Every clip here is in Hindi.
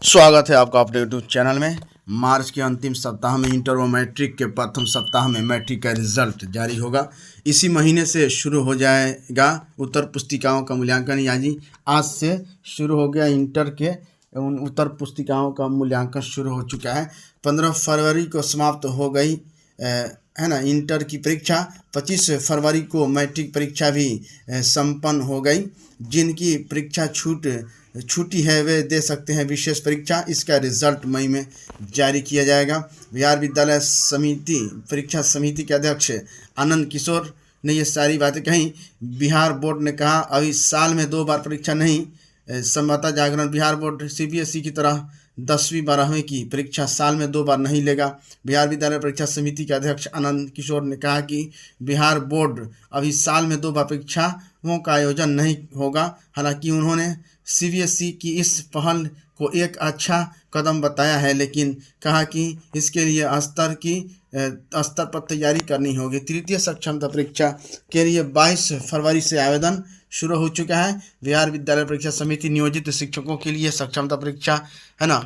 स्वागत है आपका अपने यूट्यूब चैनल में। मार्च के अंतिम सप्ताह में इंटर व मैट्रिक के प्रथम सप्ताह में मैट्रिक का रिजल्ट जारी होगा। इसी महीने से शुरू हो जाएगा उत्तर पुस्तिकाओं का मूल्यांकन। यानी आज से शुरू हो गया इंटर के उन उत्तर पुस्तिकाओं का मूल्यांकन शुरू हो चुका है। 15 फरवरी को समाप्त हो गई है ना इंटर की परीक्षा। 25 फरवरी को मैट्रिक परीक्षा भी संपन्न हो गई। जिनकी परीक्षा छूटी है वे दे सकते हैं विशेष परीक्षा। इसका रिजल्ट मई में जारी किया जाएगा। बिहार विद्यालय समिति परीक्षा समिति के अध्यक्ष आनंद किशोर ने ये सारी बातें कही। बिहार बोर्ड ने कहा अभी साल में 2 बार परीक्षा नहीं। संवाददाता जागरण बिहार बोर्ड सीबीएसई की तरह 10वीं 12वीं की परीक्षा साल में 2 बार नहीं लेगा। बिहार विद्यालय परीक्षा समिति के अध्यक्ष आनंद किशोर ने कहा कि बिहार बोर्ड अभी साल में 2 बार परीक्षाओं का आयोजन नहीं होगा। हालांकि उन्होंने सीबीएसई की इस पहल को एक अच्छा कदम बताया है, लेकिन कहा कि इसके लिए स्तर पर तैयारी करनी होगी। तृतीय सक्षमता परीक्षा के लिए 22 फरवरी से आवेदन शुरू हो चुका है। बिहार विद्यालय परीक्षा समिति नियोजित शिक्षकों के लिए सक्षमता परीक्षा है ना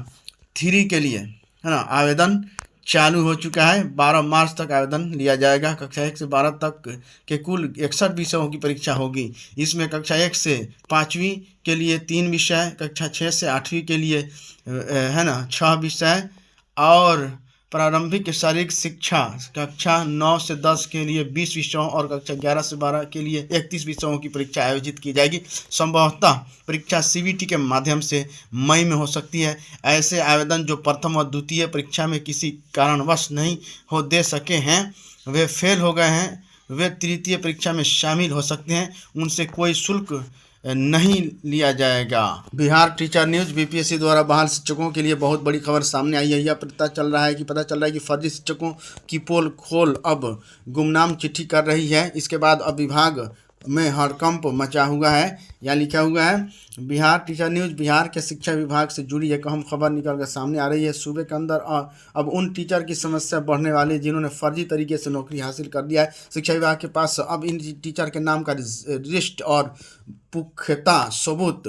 3 के लिए है ना आवेदन चालू हो चुका है। 12 मार्च तक आवेदन लिया जाएगा। कक्षा 1 से 12 तक के कुल 61 विषयों की परीक्षा होगी। इसमें कक्षा 1 से 5वीं के लिए 3 विषय, कक्षा 6 से 8वीं के लिए है ना 6 विषय और प्रारंभिक शारीरिक शिक्षा कक्षा 9 से 10 के लिए 20 विषयों और कक्षा 11 से 12 के लिए 31 विषयों की परीक्षा आयोजित की जाएगी। संभवतः परीक्षा सीबीटी के माध्यम से मई में हो सकती है। ऐसे आवेदन जो प्रथम और द्वितीय परीक्षा में किसी कारणवश नहीं हो दे सके हैं, वे फेल हो गए हैं, वे तृतीय परीक्षा में शामिल हो सकते हैं। उनसे कोई शुल्क नहीं लिया जाएगा। बिहार टीचर न्यूज बीपीएससी द्वारा बहाल शिक्षकों के लिए बहुत बड़ी खबर सामने आई है। यह पता चल रहा है कि फर्जी शिक्षकों की पोल खोल अब गुमनाम चिट्ठी कर रही है। इसके बाद अब विभाग में हड़कंप मचा हुआ है। यहाँ लिखा हुआ है बिहार टीचर न्यूज बिहार के शिक्षा विभाग से जुड़ी एक अहम खबर निकल कर सामने आ रही है। सूबे के अंदर अब उन टीचर की समस्या बढ़ने वाली है जिन्होंने फर्जी तरीके से नौकरी हासिल कर लिया है। शिक्षा विभाग के पास अब इन टीचर के नाम का लिस्ट और पुख्ता सबूत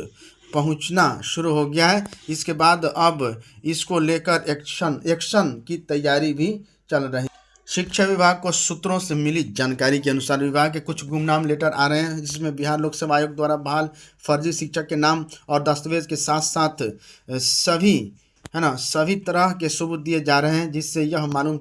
पहुंचना शुरू हो गया है। इसके बाद अब इसको लेकर एक्शन की तैयारी भी चल रही है। शिक्षा विभाग को सूत्रों से मिली जानकारी के अनुसार विभाग के कुछ गुमनाम लेटर आ रहे हैं, जिसमें बिहार लोक सेवा आयोग द्वारा बहाल फर्जी शिक्षक के नाम और दस्तावेज के साथ साथ सभी तरह के सबूत दिए जा रहे हैं, जिससे यह मालूम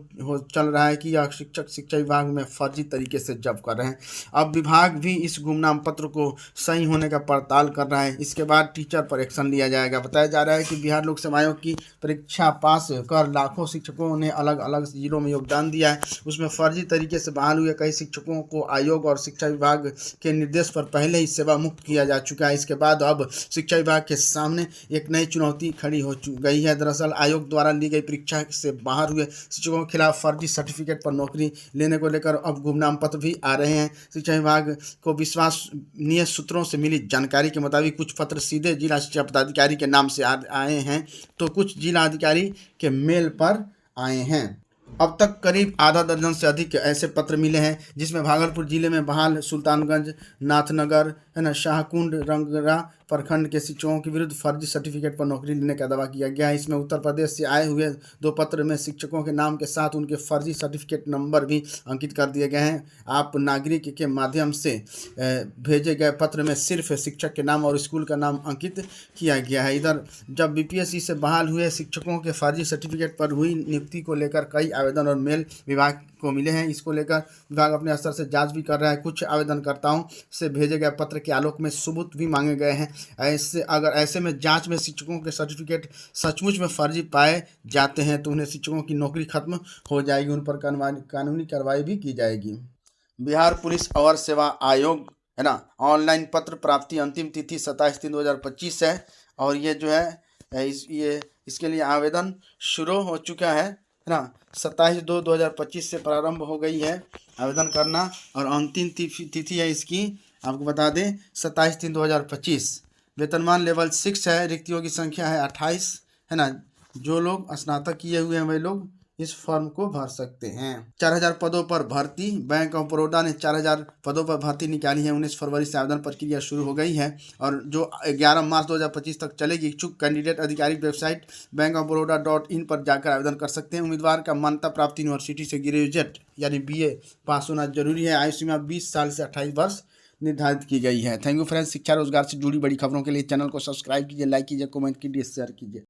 चल रहा है कि यह शिक्षक शिक्षा विभाग में फर्जी तरीके से जब्त कर रहे हैं। अब विभाग भी इस गुमनाम पत्र को सही होने का पड़ताल कर रहा है। इसके बाद टीचर पर एक्शन लिया जाएगा। बताया जा रहा है कि बिहार लोक सेवा आयोग की परीक्षा पास कर लाखों शिक्षकों ने अलग अलग जिलों में योगदान दिया है। उसमें फर्जी तरीके से बहाल हुए कई शिक्षकों को आयोग और शिक्षा विभाग के निर्देश पर पहले ही सेवा मुक्त किया जा चुका है। इसके बाद अब शिक्षा विभाग के सामने एक नई चुनौती खड़ी हो गई है। दरअसल आयोग द्वारा ली गई परीक्षा से बाहर हुए शिक्षकों के खिलाफ फर्जी सर्टिफिकेट पर नौकरी लेने को लेकर अब गुमनाम पत्र भी आ रहे हैं। शिक्षा विभाग को विश्वसनीय सूत्रों से मिली जानकारी के मुताबिक कुछ पत्र सीधे जिला शिक्षा पदाधिकारी के नाम से आए हैं, तो कुछ जिला अधिकारी के मेल पर आए हैं। अब तक करीब आधा दर्जन से अधिक ऐसे पत्र मिले हैं, जिसमें भागलपुर जिले में बहाल सुल्तानगंज, नाथनगर है ना शाहकुंड, रंगरा प्रखंड के शिक्षकों के विरुद्ध फर्जी सर्टिफिकेट पर नौकरी लेने का दावा किया गया है। इसमें उत्तर प्रदेश से आए हुए 2 पत्र में शिक्षकों के नाम के साथ उनके फर्जी सर्टिफिकेट नंबर भी अंकित कर दिए गए हैं। आप नागरिक के माध्यम से भेजे गए पत्र में सिर्फ शिक्षक के नाम और स्कूल का नाम अंकित किया गया है। इधर जब बीपीएससी से बहाल हुए शिक्षकों के फर्जी सर्टिफिकेट पर हुई नियुक्ति को लेकर कई आवेदन और मेल विभाग को मिले हैं। इसको लेकर विभाग अपने स्तर से जांच भी कर रहा है। कुछ आवेदनकर्ताओं से भेजे गए पत्र के आलोक में सबूत भी मांगे गए हैं। ऐसे में जांच में शिक्षकों के सर्टिफिकेट सचमुच में फर्जी पाए जाते हैं तो उन्हें शिक्षकों की नौकरी खत्म हो जाएगी, उन पर कानूनी कार्रवाई भी की जाएगी। बिहार पुलिस अवर सेवा आयोग है ना ऑनलाइन पत्र प्राप्ति अंतिम तिथि 27/3/2025 है और ये जो है इसके लिए आवेदन शुरू हो चुका है ना। 27/2/2025 से प्रारंभ हो गई है आवेदन करना और अंतिम तिथि है इसकी आपको बता दें 27/3/2025। वेतनमान लेवल 6 है। रिक्तियों की संख्या है 28 है ना। जो लोग स्नातक किए हुए हैं वे लोग इस फॉर्म को भर सकते हैं। 4000 पदों पर भर्ती। बैंक ऑफ बड़ौदा ने 4000 पदों पर भर्ती निकाली है। 19 फरवरी से आवेदन प्रक्रिया शुरू हो गई है और जो 11 मार्च 2025 तक चलेगी। इच्छुक कैंडिडेट आधिकारिक वेबसाइट bankofbaroda.in पर जाकर आवेदन कर सकते हैं। उम्मीदवार का मान्यता प्राप्त यूनिवर्सिटी से ग्रेजुएट यानी BA पास होना जरूरी है। आयु सीमा 20 साल से 28 वर्ष निर्धारित की गई है। Thank you friends. शिक्षा रोजगार से जुड़ी बड़ी खबरों के लिए चैनल को सब्सक्राइब कीजिए, लाइक कीजिए, कमेंट कीजिए, शेयर कीजिए।